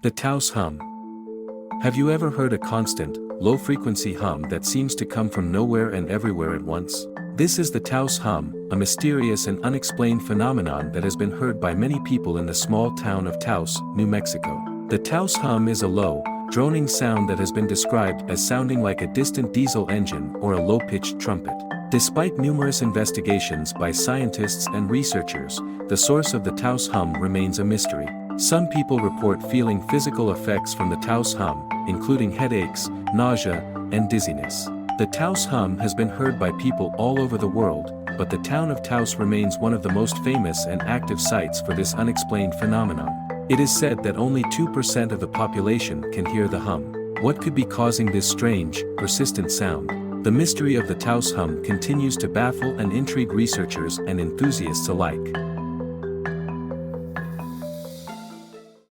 The Taos Hum. Have you ever heard a constant, low-frequency hum that seems to come from nowhere and everywhere at once? This is the Taos Hum, a mysterious and unexplained phenomenon that has been heard by many people in the small town of Taos, New Mexico. The Taos Hum is a low, droning sound that has been described as sounding like a distant diesel engine or a low-pitched trumpet. Despite numerous investigations by scientists and researchers, the source of the Taos Hum remains a mystery. Some people report feeling physical effects from the Taos Hum, including headaches, nausea, and dizziness. The Taos Hum has been heard by people all over the world, but the town of Taos remains one of the most famous and active sites for this unexplained phenomenon. It is said that only 2% of the population can hear the hum. What could be causing this strange, persistent sound? The mystery of the Taos Hum continues to baffle and intrigue researchers and enthusiasts alike.